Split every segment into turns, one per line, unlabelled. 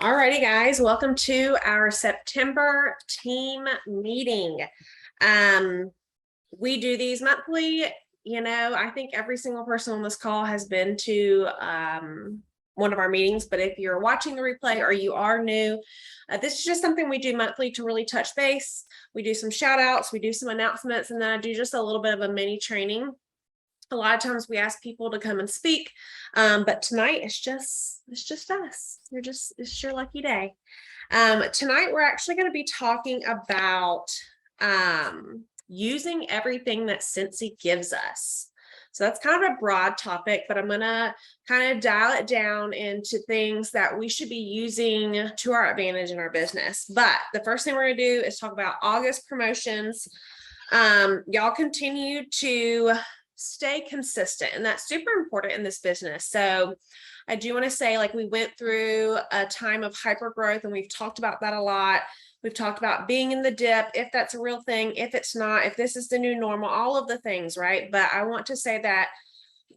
Alrighty, guys, welcome to our September team meeting. Um, we do these monthly. I think every single person on this call has been to one of our meetings, but if you're watching the replay or you are new, this is just something we do monthly to really touch base. We do some shout outs, we do some announcements, and then I do just a little bit of a mini training. A lot of times we ask people to come and speak, but tonight it's just us. It's your lucky day. Tonight we're actually going to be talking about using everything that Scentsy gives us. So that's kind of a broad topic, but I'm going to kind of dial it down into things that we should be using to our advantage in our business. But the first thing we're going to do is talk about August promotions. Y'all continue to stay consistent, and that's super important in this business. So I do want to say, like, we went through a time of hyper growth, and we've talked about that a lot. We've talked about being in the dip, if that's a real thing, if it's not, if this is the new normal, all of the things, right? But I want to say that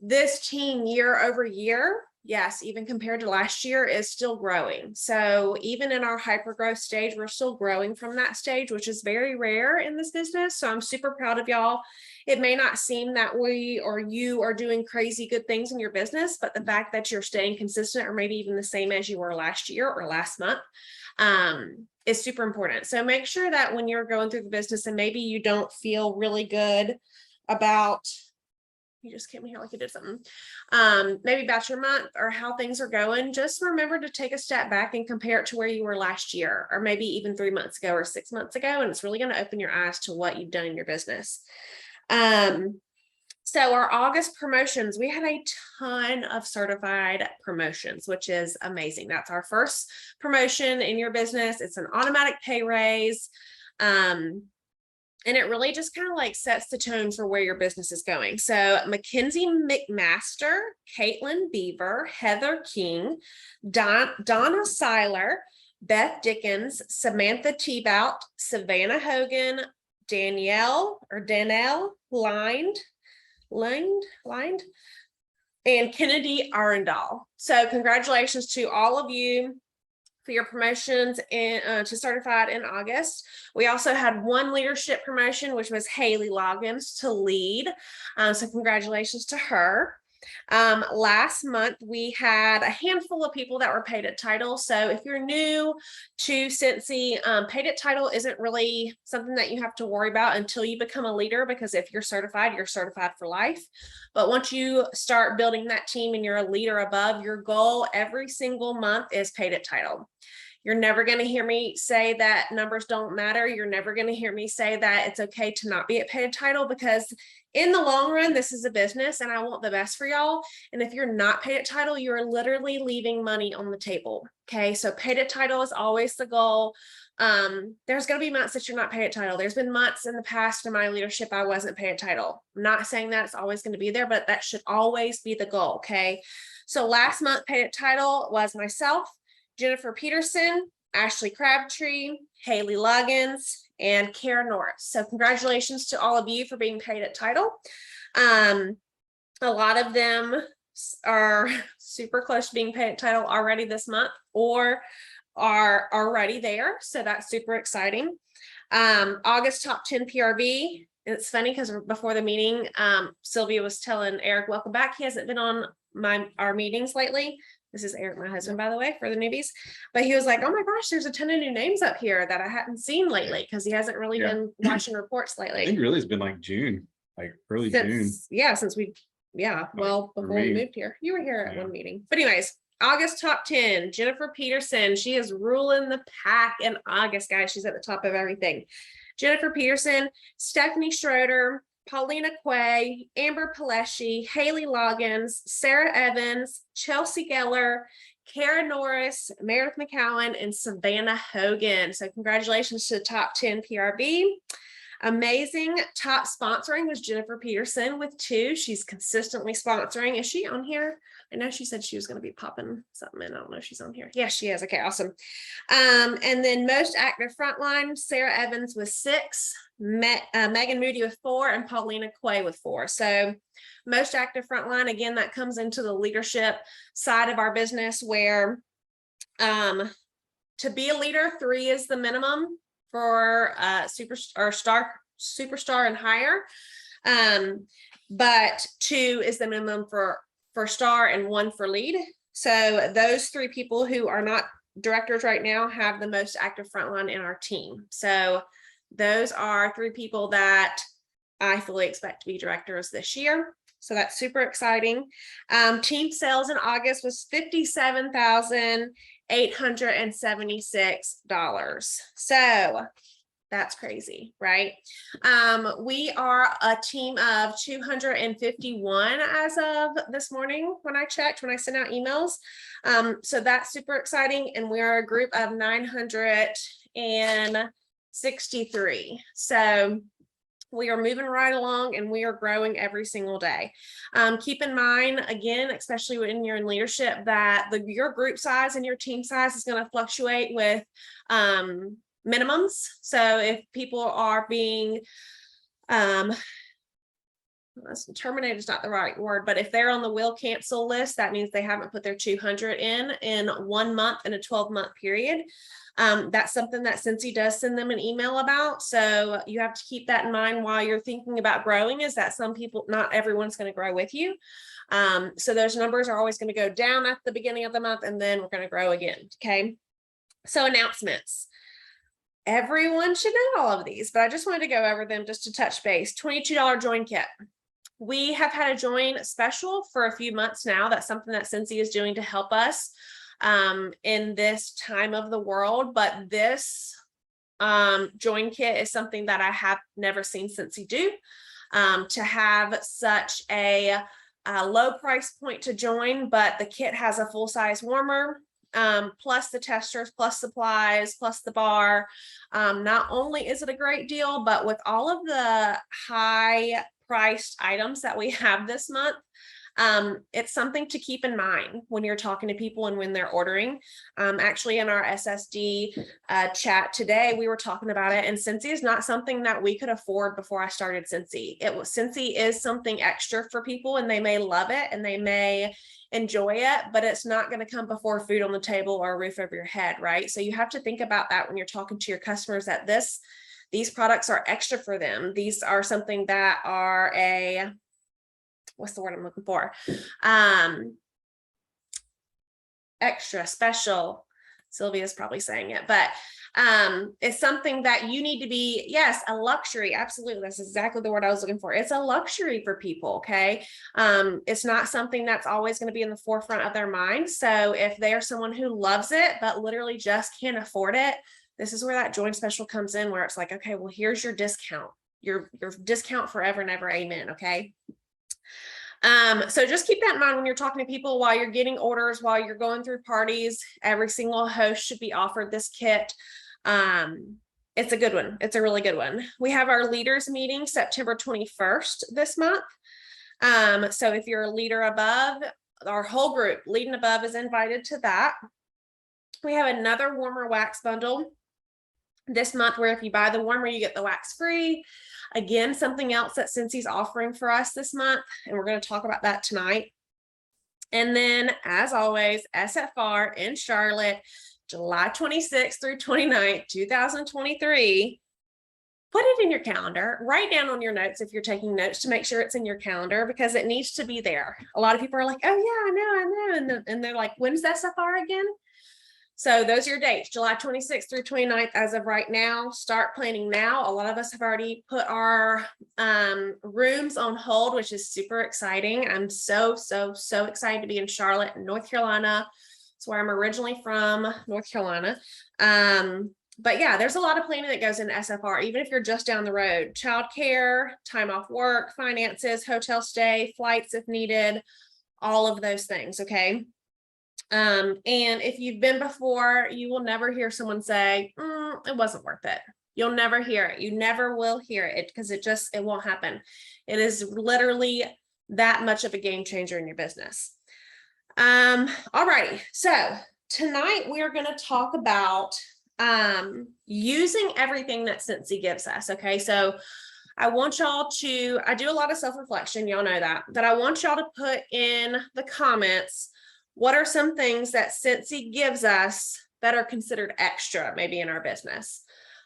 this team year over year, yes, even compared to last year, is still growing. So even in our hyper growth stage, we're still growing from that stage, which is very rare in this business. So I'm super proud of y'all. It may not seem that we or you are doing crazy good things in your business, but the fact that you're staying consistent, or maybe even the same as you were last year or last month, is super important. So make sure that when you're going through the business and maybe you don't feel really good about, you just came here like you did something, maybe about your month or how things are going, just remember to take a step back and compare it to where you were last year, or maybe even 3 months ago or 6 months ago. And it's really going to open your eyes to what you've done in your business. So our August promotions, we had a ton of certified promotions, which is amazing. That's our first promotion in your business. It's an automatic pay raise. And it really just kind of like sets the tone for where your business is going. So Mackenzie McMaster, Caitlin Beaver, Heather King, Donna Seiler, Beth Dickens, Samantha Tebout, Savannah Hogan, Danelle Lined, and Kennedy Arundel. So congratulations to all of you for your promotions to certified in August. We also had one leadership promotion, which was Haley Loggins to lead. So congratulations to her. Last month, we had a handful of people that were paid at title. So if you're new to Scentsy, paid at title isn't really something that you have to worry about until you become a leader, because if you're certified for life. But once you start building that team and you're a leader above, your goal every single month is paid at title. You're never going to hear me say that numbers don't matter. You're never going to hear me say that it's okay to not be at paid title, because in the long run, this is a business and I want the best for y'all. And if you're not paid at title, you're literally leaving money on the table. Okay. So paid at title is always the goal. There's going to be months that you're not paid at title. There's been months in the past in my leadership I wasn't paid at title. I'm not saying that it's always going to be there, but that should always be the goal. Okay. So last month paid at title was myself, Jennifer Peterson, Ashley Crabtree, Haley Loggins, and Kara Norris. So congratulations to all of you for being paid at title. A lot of them are super close to being paid at title already this month, or are already there. So that's super exciting. August top 10 PRV. It's funny because before the meeting, Sylvia was telling Eric, welcome back. He hasn't been on our meetings lately. This is Eric, my husband, by the way, for the newbies. But he was like, oh my gosh, there's a ton of new names up here that I hadn't seen lately, because he hasn't really been watching reports lately.
I think really it's been like June, like early June.
Yeah, since we, well, before we moved here. You were here at one meeting. But anyways, August top 10, Jennifer Peterson. She is ruling the pack in August, guys. She's at the top of everything. Jennifer Peterson, Stephanie Schroeder, Paulina Quay, Amber Paleshi, Haley Loggins, Sarah Evans, Chelsea Geller, Kara Norris, Meredith McCowan, and Savannah Hogan. So congratulations to the top 10 PRV. Amazing top sponsoring was Jennifer Peterson with 2. She's consistently sponsoring. Is she on here? I know she said she was going to be popping something in. I don't know if she's on here. Yeah, she is. Okay, awesome. And then most active frontline, Sarah Evans with 6, Megan Moody with 4, and Paulina Quay with 4. So most active frontline, again, that comes into the leadership side of our business, where To be a leader, 3 is the minimum for superstar and higher. But 2 is the minimum for star and 1 for lead. So those 3 people who are not directors right now have the most active frontline in our team. So those are 3 people that I fully expect to be directors this year. So that's super exciting. Team sales in August was $57,876. So that's crazy, right? We are a team of 251 as of this morning when I checked, when I sent out emails. So that's super exciting. And we are a group of 963. So we are moving right along and we are growing every single day. Keep in mind, again, especially when you're in leadership, that your group size and your team size is going to fluctuate with minimums. So if people are being terminated is not the right word, but if they're on the will cancel list, that means they haven't put their 200 in 1 month in a 12-month period. That's something that Scentsy does send them an email about. So you have to keep that in mind while you're thinking about growing, is that some people, not everyone's going to grow with you. So those numbers are always going to go down at the beginning of the month, and then we're going to grow again. Okay. So announcements. Everyone should know all of these, but I just wanted to go over them just to touch base. $22 join kit. We have had a join special for a few months now. That's something that Scentsy is doing to help us in this time of the world. But this join kit is something that I have never seen Scentsy do. To have such a low price point to join, but the kit has a full-size warmer, plus the testers, plus supplies, plus the bar. Not only is it a great deal, but with all of the high priced items that we have this month, it's something to keep in mind when you're talking to people and when they're ordering. Actually, in our SSD chat today, we were talking about it, and Scentsy is not something that we could afford before I started Scentsy. Scentsy is something extra for people, and they may love it and they may enjoy it, but it's not going to come before food on the table or a roof over your head, right? So you have to think about that when you're talking to your customers, that these products are extra for them. These are something that are what's the word I'm looking for? Extra special. Sylvia's probably saying it, but it's something that you need to be, yes, a luxury. Absolutely. That's exactly the word I was looking for. It's a luxury for people. Okay. It's not something that's always going to be in the forefront of their mind. So if they are someone who loves it, but literally just can't afford it, this is where that join special comes in, where it's like, okay, well, here's your discount, your discount forever and ever. Amen. Okay. So just keep that in mind when you're talking to people, while you're getting orders, while you're going through parties. Every single host should be offered this kit. It's a good one. It's a really good one. We have our leaders meeting September 21st this month. So if you're a leader above, our whole group leading above is invited to that. We have another warmer wax bundle this month, where if you buy the warmer, you get the wax free. Again, something else that Scentsy's offering for us this month, and we're going to talk about that tonight. And then, as always, SFR in Charlotte, July 26th through 29th, 2023. Put it in your calendar. Write down on your notes if you're taking notes to make sure it's in your calendar, because it needs to be there. A lot of people are like, oh yeah, I know. And they're like, when's SFR again? So those are your dates, July 26th through 29th as of right now. Start planning now. A lot of us have already put our rooms on hold, which is super exciting. I'm so excited to be in Charlotte, North Carolina. It's where I'm originally from, North Carolina. But yeah, there's a lot of planning that goes into SFR, even if you're just down the road. Childcare, time off work, finances, hotel stay, flights if needed, all of those things, okay? And if you've been before, you will never hear someone say, it wasn't worth it. You'll never hear it. You never will hear it, because it won't happen. It is literally that much of a game changer in your business. Alrighty. So tonight we are going to talk about using everything that Scentsy gives us. Okay. So I want y'all to, I do a lot of self-reflection. Y'all know that I want y'all to put in the comments, what are some things that Scentsy gives us that are considered extra maybe in our business.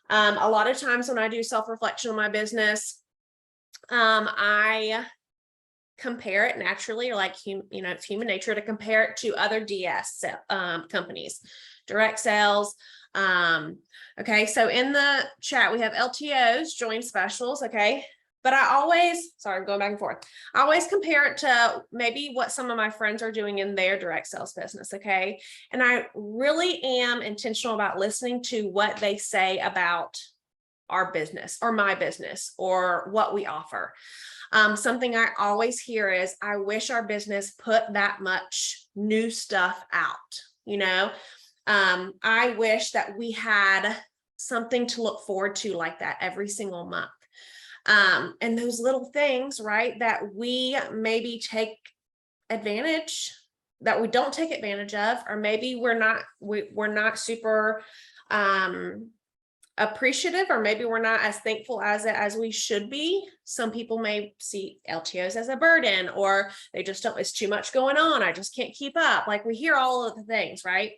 A lot of times when I do self-reflection on my business, I compare it naturally, like, it's human nature to compare it to other DS companies, direct sales. Okay, so in the chat, we have LTOs, join specials, okay? But I always, sorry, I'm going back and forth. I always compare it to maybe what some of my friends are doing in their direct sales business, okay? And I really am intentional about listening to what they say about our business or my business or what we offer. Something I always hear is, I wish our business put that much new stuff out, I wish that we had something to look forward to like that every single month. And those little things, right, that we maybe take advantage, that we don't take advantage of, or maybe we're not super appreciative, or maybe we're not as thankful as we should be. Some people may see LTOs as a burden, or they just don't, it's too much going on, I just can't keep up. Like, we hear all of the things, right?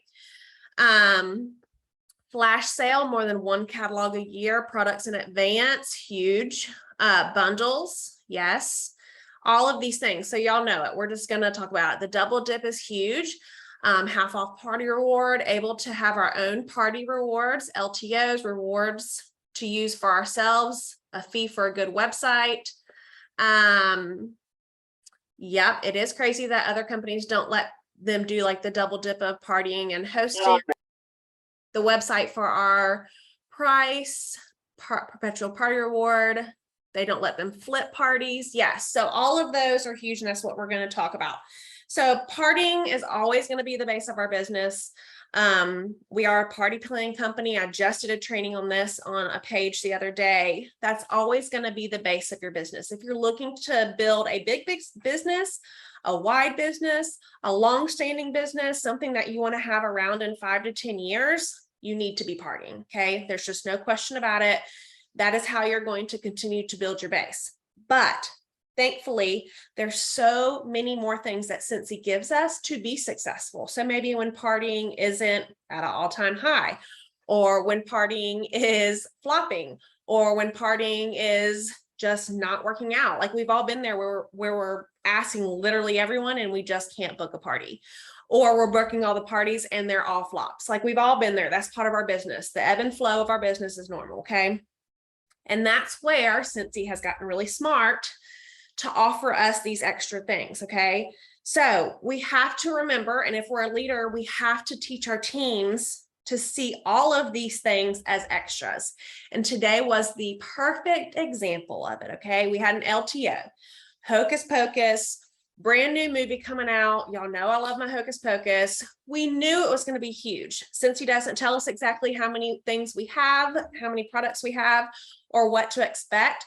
Flash sale, more than one catalog a year, products in advance, huge. Bundles, yes, all of these things. So y'all know it. We're just going to talk about it. The double dip is huge. Half off party reward, able to have our own party rewards, LTOs, rewards to use for ourselves, a fee for a good website. Yep, it is crazy that other companies don't let them do like the double dip of partying and hosting. The website for our price, perpetual party reward, they don't let them flip parties. Yes, so all of those are huge, and that's what we're going to talk about. So partying is always going to be the base of our business. We are a party planning company. I just did a training on this on a page the other day. That's always going to be the base of your business. If you're looking to build a big business, a wide business, a long-standing business, something that you want to have around in 5 to 10 years, you need to be partying. Okay, there's just no question about it. That is how you're going to continue to build your base. But thankfully, there's so many more things that Scentsy gives us to be successful. So maybe when partying isn't at an all-time high, or when partying is flopping, or when partying is just not working out. Like, we've all been there where we're asking literally everyone and we just can't book a party, or we're booking all the parties and they're all flops. Like, we've all been there. That's part of our business. The ebb and flow of our business is normal. Okay. And that's where Scentsy has gotten really smart to offer us these extra things. Okay. So we have to remember, and if we're a leader, we have to teach our teams to see all of these things as extras. And today was the perfect example of it. Okay. We had an LTO, Hocus Pocus, brand new movie coming out. Y'all know I love my Hocus Pocus. We knew it was going to be huge. Scentsy doesn't tell us exactly how many things we have, how many products we have, or what to expect,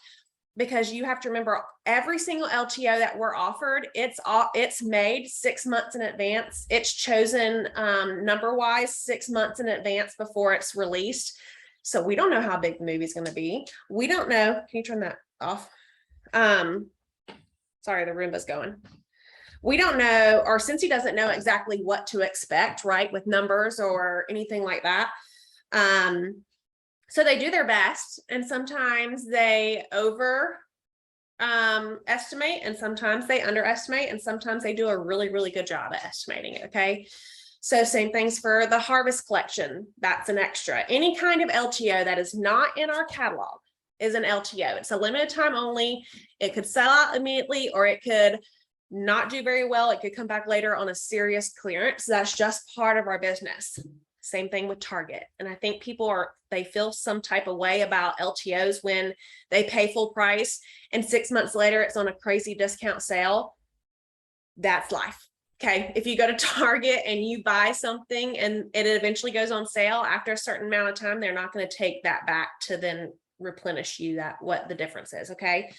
because you have to remember, every single LTO that we're offered, it's made 6 months in advance. It's chosen number wise 6 months in advance before it's released. So we don't know how big the movie is going to be. We don't know. Can you turn that off? Sorry, the Roomba's going. We don't know, or Scentsy doesn't know exactly what to expect, right, with numbers or anything like that. So they do their best, and sometimes they estimate, and sometimes they underestimate, and sometimes they do a really, really good job at estimating it. Okay. So same things for the harvest collection. That's an extra. Any kind of LTO that is not in our catalog is an LTO. It's a limited time only. It could sell out immediately, or it could not do very well. It could come back later on a serious clearance. That's just part of our business. Same thing with Target. And I think people they feel some type of way about LTOs when they pay full price and 6 months later it's on a crazy discount sale. That's life. Okay. If you go to Target and you buy something and it eventually goes on sale after a certain amount of time, they're not going to take that back to then replenish you what the difference is. Okay.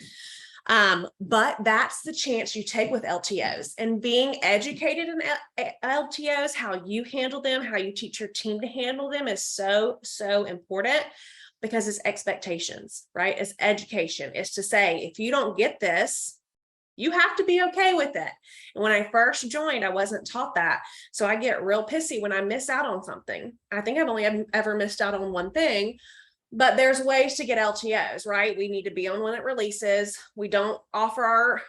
But that's the chance you take with LTOs, and being educated in LTOs, how you handle them, how you teach your team to handle them is so, so important, because it's expectations, right? It's education. It's to say, if you don't get this, You have to be okay with it. And when I first joined, I wasn't taught that. So I get real pissy when I miss out on something. I think I've only ever missed out on one thing, but there's ways to get LTOs, right? We need to be on when it releases. We don't offer our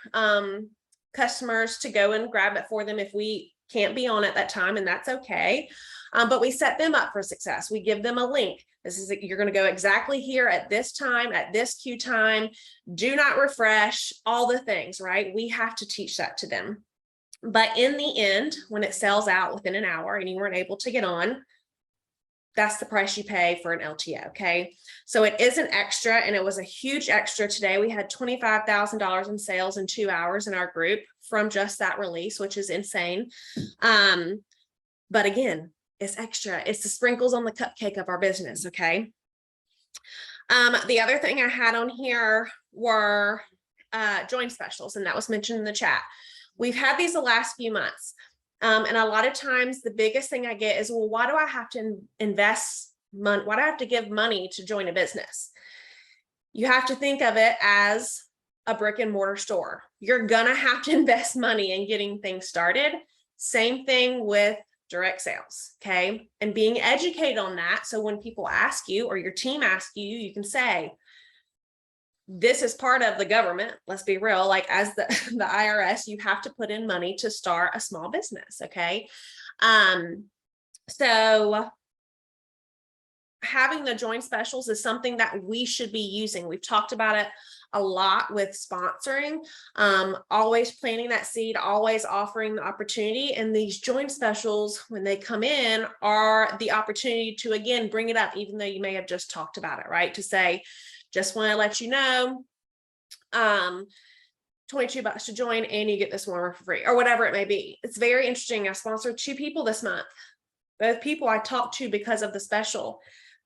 customers to go and grab it for them if we can't be on at that time, and that's okay. But we set them up for success. We give them a link. This is, you're going to go exactly here at this time, at this queue time. Do not refresh, all the things, right? We have to teach that to them. But in the end, when it sells out within an hour and you weren't able to get on, that's the price you pay for an LTO, okay? So it is an extra, and it was a huge extra today. We had $25,000 in sales in 2 hours in our group from just that release, which is insane. But again, it's extra. It's the sprinkles on the cupcake of our business, okay? The other thing I had on here were join specials, and that was mentioned in the chat. We've had these the last few months. And a lot of times the biggest thing I get is, well, why do I have to invest money? Why do I have to give money to join a business? You have to think of it as a brick and mortar store. You're gonna have to invest money in getting things started. Same thing with direct sales, okay? And being educated on that. So when people ask you or your team asks you, you can say, this is part of the government. Let's be real. Like, as the IRS, you have to put in money to start a small business. Okay. So having the join specials is something that we should be using. We've talked about it a lot with sponsoring, always planting that seed, always offering the opportunity. And these join specials, when they come in, are the opportunity to, again, bring it up, even though you may have just talked about it, right? To say, just want to let you know, $22 to join and you get this warmer for free, or whatever it may be. It's very interesting. I sponsored 2 people this month. Both people I talked to because of the special,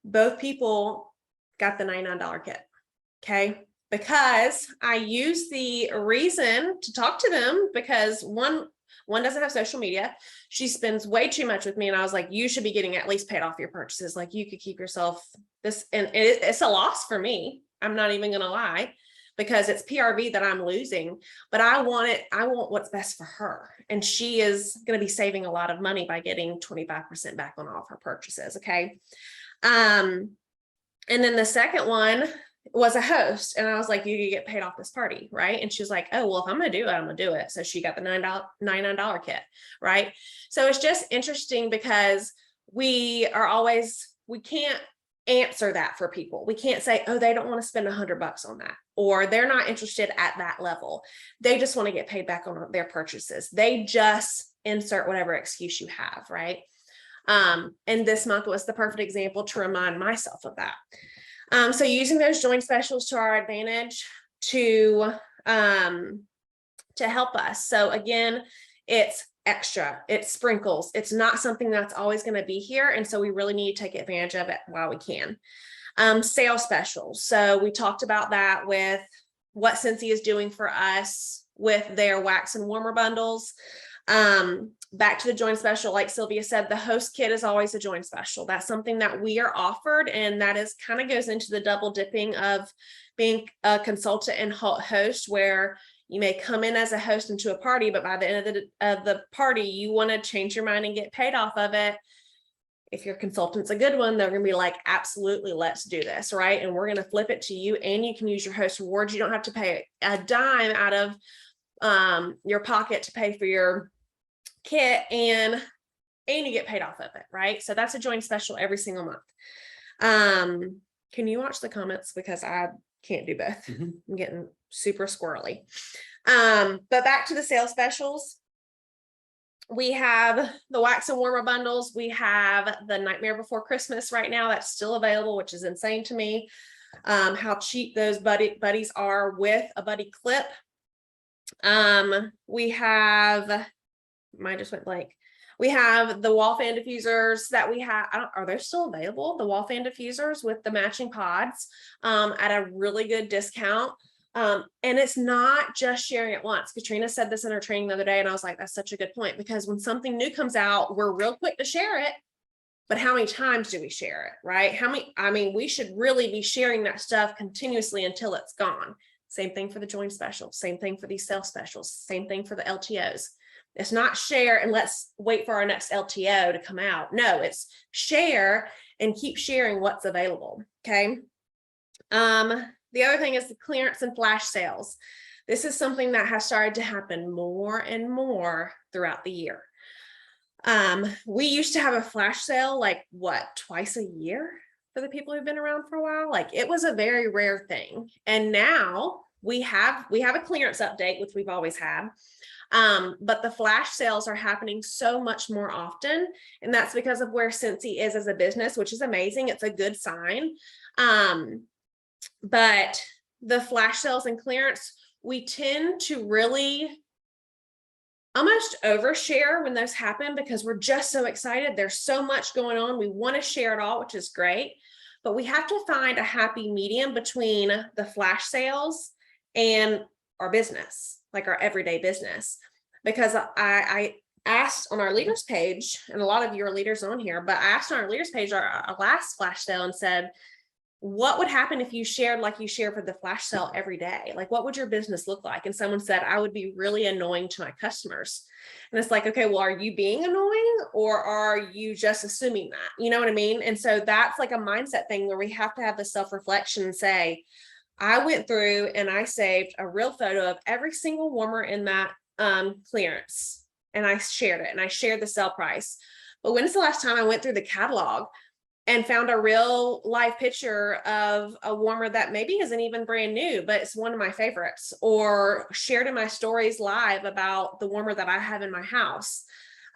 both people got the $99 kit. Okay. Because I use the reason to talk to them, because one doesn't have social media. She spends way too much with me. And I was like, you should be getting at least paid off your purchases. Like, you could keep yourself this, and it's a loss for me. I'm not even going to lie, because it's PRV that I'm losing, but I want what's best for her. And she is going to be saving a lot of money by getting 25% back on all of her purchases. Okay. And then the second one was a host, and I was like, you could get paid off this party, right? And she was like, oh, well, if I'm gonna do it, I'm gonna do it. So she got the $99 kit, right? So it's just interesting, because we can't answer that for people. We can't say, oh, they don't want to spend $100 on that, or they're not interested at that level. They just want to get paid back on their purchases. They just insert whatever excuse you have, right? And this month was the perfect example to remind myself of that. So using those joint specials to our advantage to help us. So again, it's extra, it's sprinkles. It's not something that's always going to be here. And so we really need to take advantage of it while we can. Sales specials. So we talked about that with what Scentsy is doing for us with their wax and warmer bundles. Back to the join special, like Sylvia said, the host kit is always a join special. That's something that we are offered, and that is kind of goes into the double dipping of being a consultant and host, where you may come in as a host into a party, but by the end of the party, you want to change your mind and get paid off of it. If your consultant's a good one, they're going to be like, absolutely, let's do this, right? And we're going to flip it to you, and you can use your host rewards. You don't have to pay a dime out of your pocket to pay for your kit, and you get paid off of it, right? So that's a joint special every single month. Can you watch the comments, because I can't do both? I'm getting super squirrely. But back to the sales specials. We have the wax and warmer bundles. We have the Nightmare Before Christmas right now that's still available, which is insane to me. How cheap those buddies are with a buddy clip. We have, mine just went blank. We have the wall fan diffusers that we have. Are they still available? The wall fan diffusers with the matching pods at a really good discount. And it's not just sharing it once. Katrina said this in her training the other day, and I was like, that's such a good point, because when something new comes out, we're real quick to share it. But how many times do we share it, right? We should really be sharing that stuff continuously until it's gone. Same thing for the join special, same thing for these sales specials, same thing for the LTOs. It's not share and let's wait for our next LTO to come out. No, it's share and keep sharing what's available. Okay. The other thing is the clearance and flash sales. This is something that has started to happen more and more throughout the year. We used to have a flash sale like what, twice a year for the people who've been around for a while. Like it was a very rare thing. And now we have a clearance update, which we've always had. But the flash sales are happening so much more often. And that's because of where Scentsy is as a business, which is amazing. It's a good sign. But the flash sales and clearance, we tend to really almost overshare when those happen because we're just so excited. There's so much going on. We want to share it all, which is great. But we have to find a happy medium between the flash sales and our business, like our everyday business. Because I asked on our leaders page, and a lot of you are leaders on here, but I asked on our leaders page, our last flash sale, and said, what would happen if you shared like you share for the flash sale every day? Like, what would your business look like? And someone said, I would be really annoying to my customers. And it's like, okay, well, are you being annoying or are you just assuming that? You know what I mean? And so that's like a mindset thing where we have to have the self-reflection and say, I went through and I saved a real photo of every single warmer in that clearance. And I shared it and I shared the sale price. But when's the last time I went through the catalog and found a real live picture of a warmer that maybe isn't even brand new, but it's one of my favorites, or shared in my stories live about the warmer that I have in my house,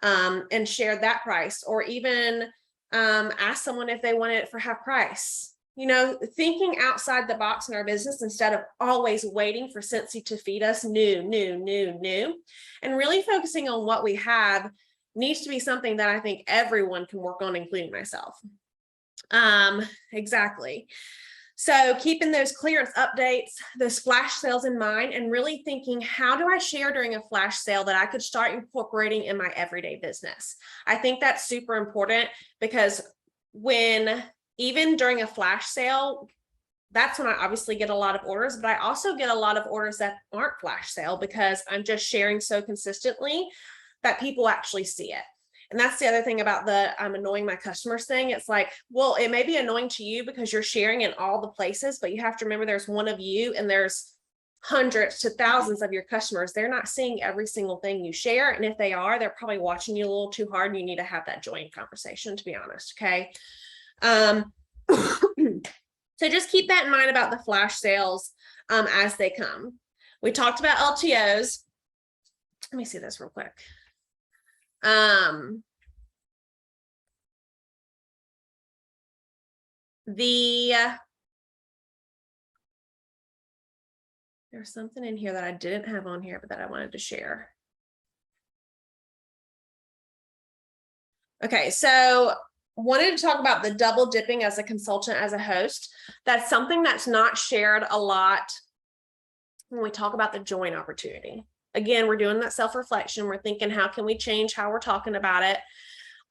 and shared that price, or even asked someone if they wanted it for half price. You know, thinking outside the box in our business instead of always waiting for Scentsy to feed us new, and really focusing on what we have needs to be something that I think everyone can work on, including myself. Exactly. So keeping those clearance updates, those flash sales in mind, and really thinking, how do I share during a flash sale that I could start incorporating in my everyday business? I think that's super important because even during a flash sale, that's when I obviously get a lot of orders, but I also get a lot of orders that aren't flash sale because I'm just sharing so consistently that people actually see it. And that's the other thing about the I'm annoying my customers thing. It's like, well, it may be annoying to you because you're sharing in all the places, but you have to remember there's one of you and there's hundreds to thousands of your customers. They're not seeing every single thing you share. And if they are, they're probably watching you a little too hard and you need to have that joint conversation, to be honest. Okay. So just keep that in mind about the flash sales as they come. We talked about LTOs. Let me see this real quick. There's something in here that I didn't have on here, but that I wanted to share. Okay, so wanted to talk about the double dipping as a consultant, as a host. That's something that's not shared a lot when we talk about the join opportunity. Again, we're doing that self-reflection. We're thinking, how can we change how we're talking about it?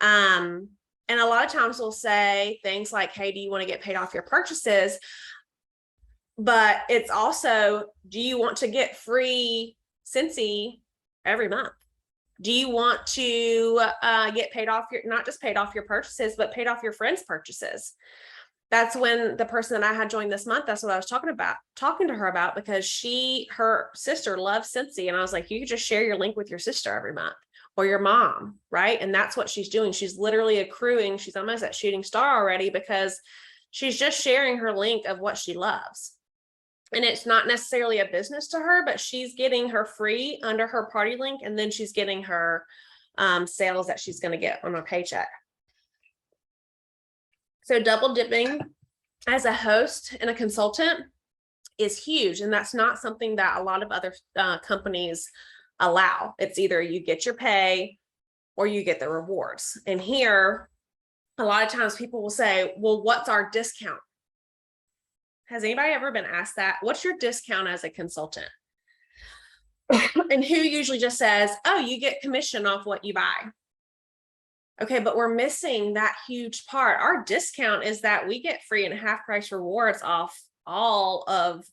And a lot of times we'll say things like, hey, do you want to get paid off your purchases? But it's also, do you want to get free Scentsy every month? Do you want to get paid off your, not just paid off your purchases, but paid off your friends' purchases? That's when the person that I had joined this month, that's what I was talking to her about, because her sister loves Scentsy. And I was like, you could just share your link with your sister every month or your mom, right? And that's what she's doing. She's literally accruing. She's almost at shooting star already because she's just sharing her link of what she loves. And it's not necessarily a business to her, but she's getting her free under her party link. And then she's getting her sales that she's going to get on her paycheck. So double dipping as a host and a consultant is huge. And that's not something that a lot of other companies allow. It's either you get your pay or you get the rewards. And here, a lot of times people will say, well, what's our discount? Has anybody ever been asked that? What's your discount as a consultant? And who usually just says, oh, you get commission off what you buy. Okay, but we're missing that huge part. Our discount is that we get free and half price rewards off all of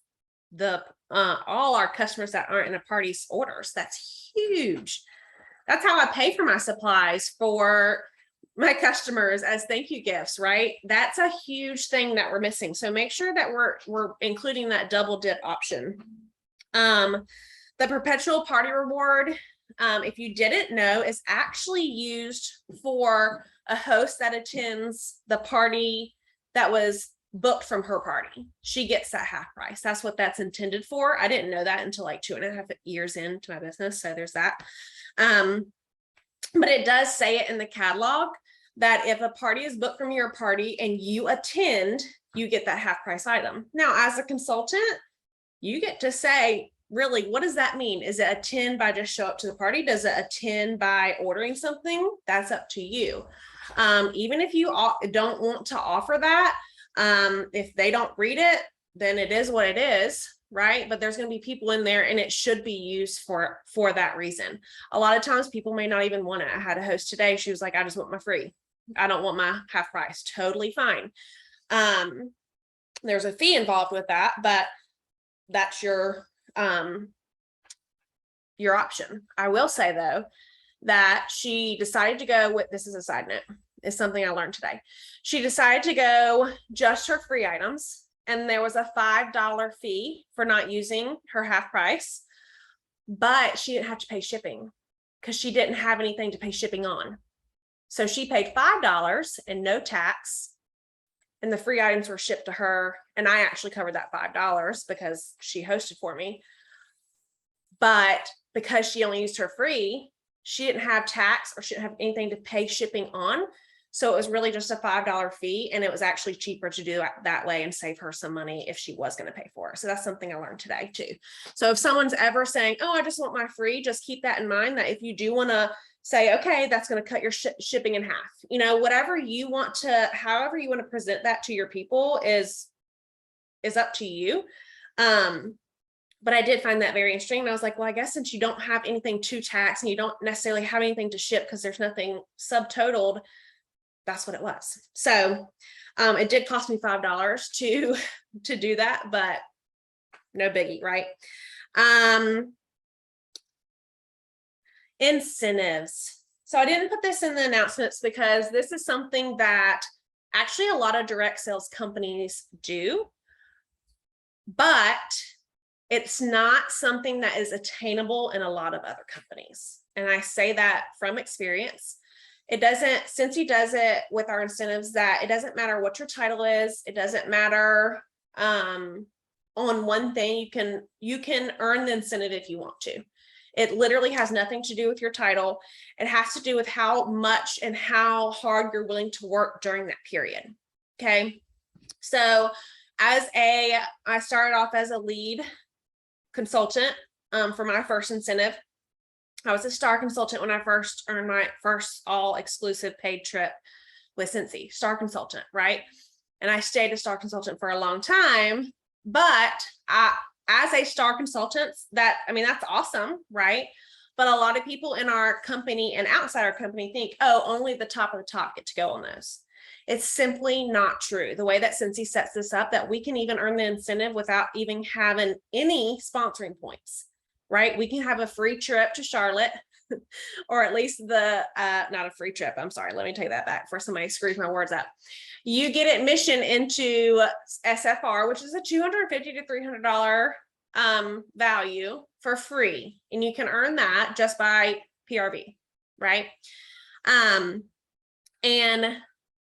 the all our customers that aren't in a party's orders. That's huge. That's how I pay for my supplies for my customers as thank you gifts, right? That's a huge thing that we're missing. So make sure that we're including that double dip option. The perpetual party reward, if you didn't know, is actually used for a host that attends the party that was booked from her party. She gets that half price. That's what that's intended for. I didn't know that until like 2.5 years into my business. So there's that. But it does say it in the catalog that if a party is booked from your party and you attend, you get that half price item. Now, as a consultant, you get to say, really, what does that mean? Is it attend by just show up to the party? Does it attend by ordering something? That's up to you. Even if you don't want to offer that, if they don't read it, then it is what it is, right? But there's going to be people in there and it should be used for that reason. A lot of times people may not even want it. I had a host today. She was like, I just want my free. I don't want my half price. Totally fine. There's a fee involved with that, but that's your option. I will say though, that she decided to go with, this is a side note, is something I learned today. She decided to go just her free items, and there was a $5 fee for not using her half price, but she didn't have to pay shipping because she didn't have anything to pay shipping on. So she paid $5 and no tax, and the free items were shipped to her. And I actually covered that $5 because she hosted for me. But because she only used her free, she didn't have tax or she didn't have anything to pay shipping on. So it was really just a $5 fee, and it was actually cheaper to do it that way and save her some money if she was going to pay for it. So that's something I learned today too. So if someone's ever saying, oh, I just want my free, just keep that in mind, that if you do want to say, okay, that's going to cut your shipping in half, you know, whatever you want to, however you want to present that to your people is up to you. But I did find that very interesting. And I was like, well, I guess since you don't have anything to tax and you don't necessarily have anything to ship because there's nothing subtotaled, that's what it was. So it did cost me $5 to do that, but no biggie, right? Incentives. So I didn't put this in the announcements because this is something that actually a lot of direct sales companies do, but it's not something that is attainable in a lot of other companies. And I say that from experience. It doesn't, Scentsy does it with our incentives, that it doesn't matter what your title is. It doesn't matter on one thing. You can earn the incentive if you want to. It literally has nothing to do with your title. It has to do with how much and how hard you're willing to work during that period. Okay. So I started off as a lead consultant for my first incentive. I was a star consultant when I first earned my first all exclusive paid trip with Scentsy, star consultant, right? And I stayed a star consultant for a long time, but as a star consultant, that's awesome, right? But a lot of people in our company and outside our company think, oh, only the top of the top get to go on those. It's simply not true. The way that Scentsy sets this up, that we can even earn the incentive without even having any sponsoring points, right? We can have a free trip to Charlotte, or at least not a free trip. I'm sorry. Let me take that back before somebody screws my words up. You get admission into SFR, which is a $250 to $300 value for free. And you can earn that just by PRV, right? And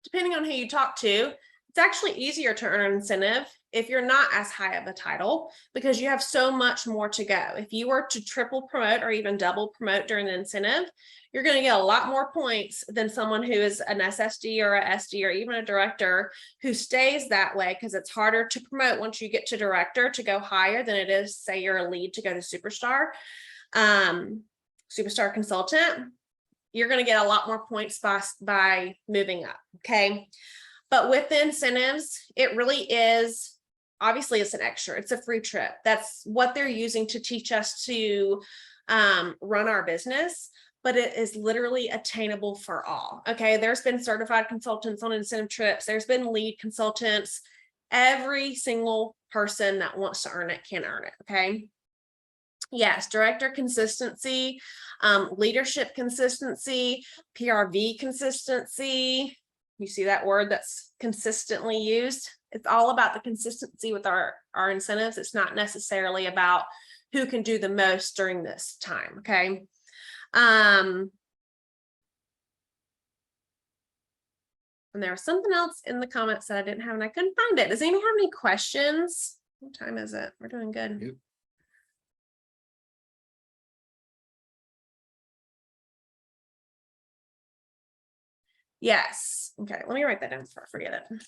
depending on who you talk to, it's actually easier to earn an incentive if you're not as high of a title, because you have so much more to go. If you were to triple promote or even double promote during the incentive, you're going to get a lot more points than someone who is an SSD or a SD or even a director who stays that way, because it's harder to promote once you get to director to go higher than it is, say you're a lead to go to superstar. Superstar consultant, you're going to get a lot more points by moving up. Okay. But with the incentives, it really is, obviously it's an extra, it's a free trip. That's what they're using to teach us to run our business, but it is literally attainable for all. Okay. There's been certified consultants on incentive trips. There's been lead consultants. Every single person that wants to earn it can earn it. Okay. Yes, director consistency, leadership consistency, PRV consistency. You see that word that's consistently used? It's all about the consistency with our incentives. It's not necessarily about who can do the most during this time. Okay. And there was something else in the comments that I didn't have and I couldn't find it. Does anyone have any questions? What time is it? We're doing good.
Yep.
Yes. Okay. Let me write that down before I forget it.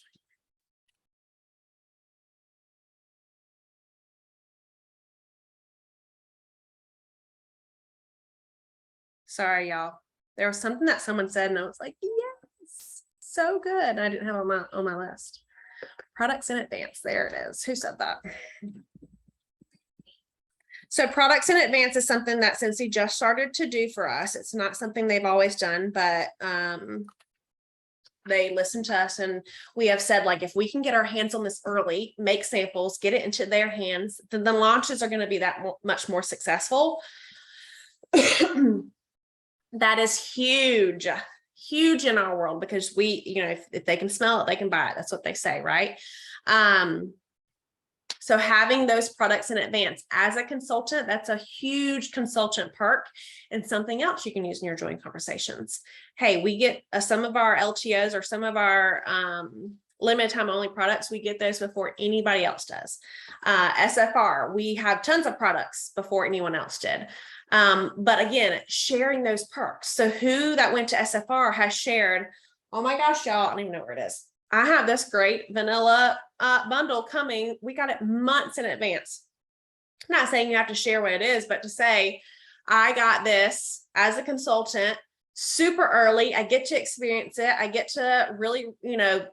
Sorry, y'all. There was something that someone said and I was like, yes, so good. I didn't have it on my list. Products in advance. There it is. Who said that? So products in advance is something that Scentsy just started to do for us. It's not something they've always done, but they listen to us and we have said, like, if we can get our hands on this early, make samples, get it into their hands, then the launches are going to be that much more successful. That is huge, huge in our world because we, you know, if they can smell it, they can buy it. That's what they say, right? So having those products in advance as a consultant, that's a huge consultant perk and something else you can use in your joint conversations. Hey, we get some of our LTOs or some of our limited time only products, we get those before anybody else does. SFR, we have tons of products before anyone else did. But again, sharing those perks. So who that went to SFR has shared, oh my gosh, y'all, I don't even know where it is. I have this great vanilla bundle coming. We got it months in advance. I'm not saying you have to share what it is, but to say, I got this as a consultant super early. I get to experience it. I get to really, you know,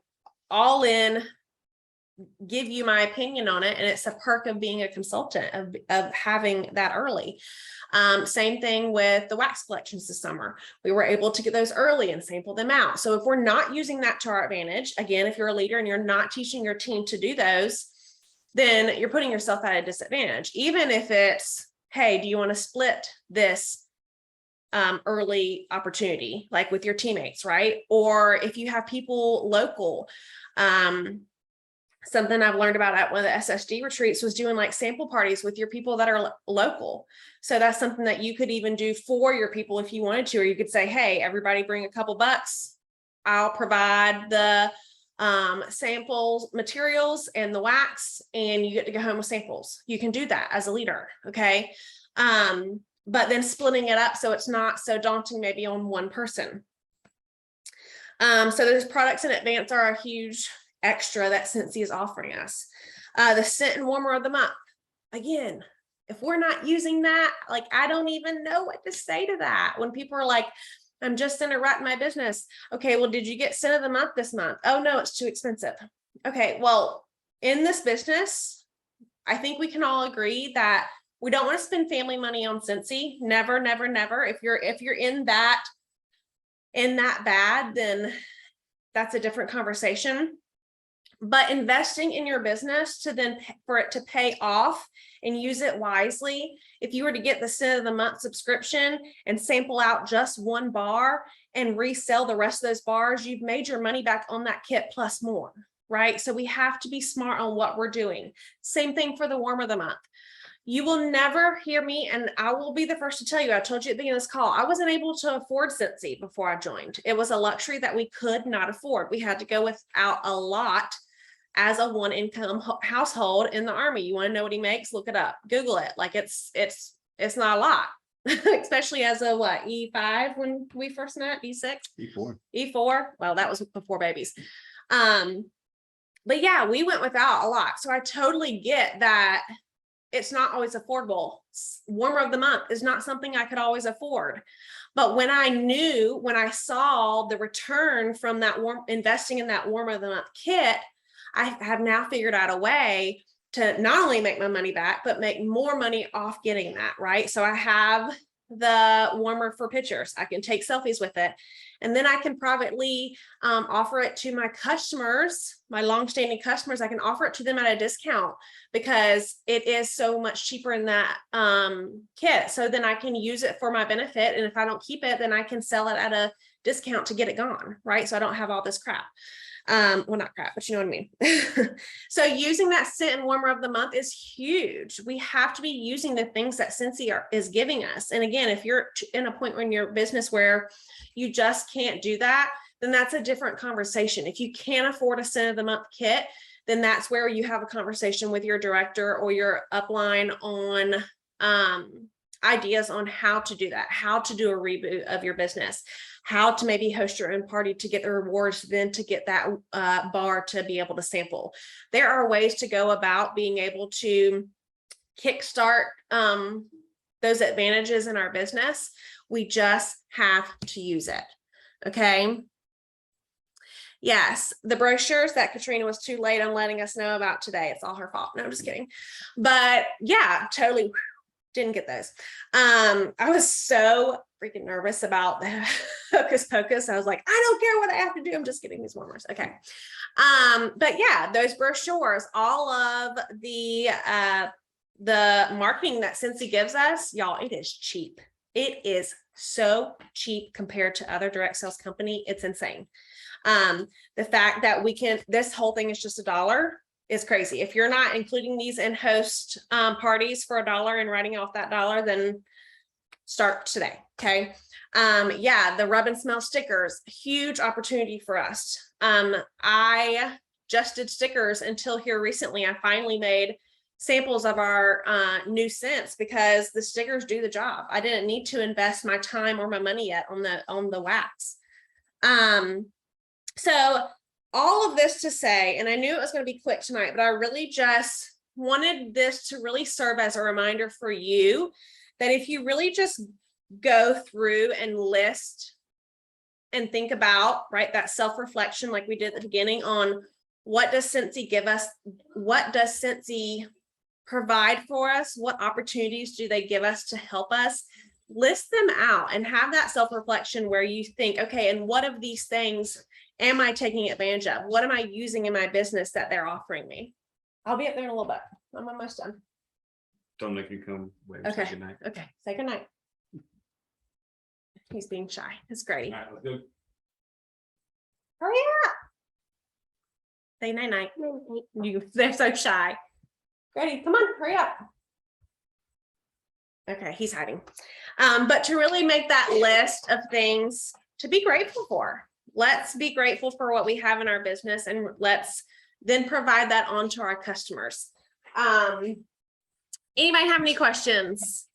all in, give you my opinion on it. And it's a perk of being a consultant, of having that early. Same thing with the wax collections this summer. We were able to get those early and sample them out. So if we're not using that to our advantage, again, if you're a leader and you're not teaching your team to do those, then you're putting yourself at a disadvantage. Even if it's, hey, do you want to split this early opportunity, like with your teammates, right? Or if you have people local, something I've learned about at one of the SSD retreats was doing like sample parties with your people that are local. So that's something that you could even do for your people if you wanted to, or you could say, hey, everybody bring a couple bucks. I'll provide the samples, materials and the wax, and you get to go home with samples. You can do that as a leader. Okay. But then splitting it up so it's not so daunting maybe on one person. So those products in advance are a huge extra that Scentsy is offering us. The scent and warmer of the month. Again, if we're not using that, like, I don't even know what to say to that. When people are like, I'm just in a rut in my business. Okay, well, did you get scent of the month this month? Oh no, it's too expensive. Okay, well, in this business, I think we can all agree that we don't want to spend family money on Scentsy. Never, never, never. If you're in that bad, then that's a different conversation. But investing in your business to then for it to pay off and use it wisely. If you were to get the scent of the month subscription and sample out just one bar and resell the rest of those bars, you've made your money back on that kit plus more, right? So we have to be smart on what we're doing. Same thing for the warmer of the month. You will never hear me, and I will be the first to tell you, I told you at the beginning of this call, I wasn't able to afford Scentsy before I joined. It was a luxury that we could not afford. We had to go without a lot as a one income household in the Army. You want to know what he makes? Look it up, Google it. Like it's not a lot, especially as a what, E5 when we first met, E6, E4. Well, that was before babies. But yeah, we went without a lot. So I totally get that it's not always affordable. Warmer of the month is not something I could always afford. But when I saw the return from that investing in that warmer of the month kit, I have now figured out a way to not only make my money back, but make more money off getting that, right? So I have the warmer for pictures. I can take selfies with it. And then I can privately offer it to my customers, my longstanding customers. I can offer it to them at a discount because it is so much cheaper in that kit. So then I can use it for my benefit. And if I don't keep it, then I can sell it at a discount to get it gone, right? So I don't have all this crap. Well, not crap, but you know what I mean. So using that scent and warmer of the month is huge. We have to be using the things that Scentsy is giving us. And again, if you're in a point in your business where you just can't do that, then that's a different conversation. If you can't afford a scent of the month kit, then that's where you have a conversation with your director or your upline on ideas on how to do that, how to do a reboot of your business, how to maybe host your own party to get the rewards, then to get that bar to be able to sample. There are ways to go about being able to kickstart those advantages in our business. We just have to use it. Okay. Yes, the brochures that Katrina was too late on letting us know about today. It's all her fault. No, I'm just kidding. But yeah, totally didn't get those. I was so freaking nervous about the Hocus Pocus. I was like, I don't care what I have to do. I'm just getting these warmers. Okay. But yeah, those brochures, all of the marketing that Scentsy gives us, y'all, it is cheap. It is so cheap compared to other direct sales company. It's insane. The fact that this whole thing is just $1 is crazy. If you're not including these in host parties for $1 and writing off that $1, then start today. Okay. Yeah, the rub and smell stickers, huge opportunity for us. I just did stickers until here recently. I finally made samples of our new scents because the stickers do the job. I didn't need to invest my time or my money yet on the wax. So all of this to say, and I knew it was going to be quick tonight, but I really just wanted this to really serve as a reminder for you that if you really just go through and list and think about, right, that self-reflection like we did at the beginning on what does Scentsy give us? What does Scentsy provide for us? What opportunities do they give us to help us? List them out and have that self-reflection where you think, okay, and what of these things am I taking advantage of? What am I using in my business that they're offering me? I'll be up there in a little bit. I'm almost done.
Dominic can come wave.
Okay.
Say goodnight.
Okay. Say goodnight. He's being shy. It's great.
All right, let's go.
Hurry up. Say night night. They're so shy. Grady, come on, hurry up. Okay, he's hiding. But to really make that list of things to be grateful for. Let's be grateful for what we have in our business and let's then provide that on to our customers. Anybody have any questions?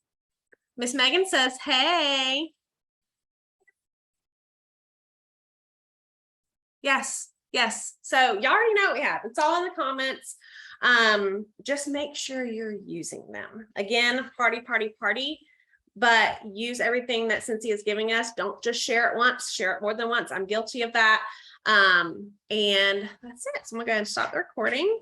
Miss Megan says, hey. Yes, yes. So y'all already know what we have. It's all in the comments. Just make sure you're using them. Again, party, party, party. But use everything that Scentsy is giving us. Don't just share it once, share it more than once. I'm guilty of that. And that's it. So I'm gonna go ahead and stop the recording.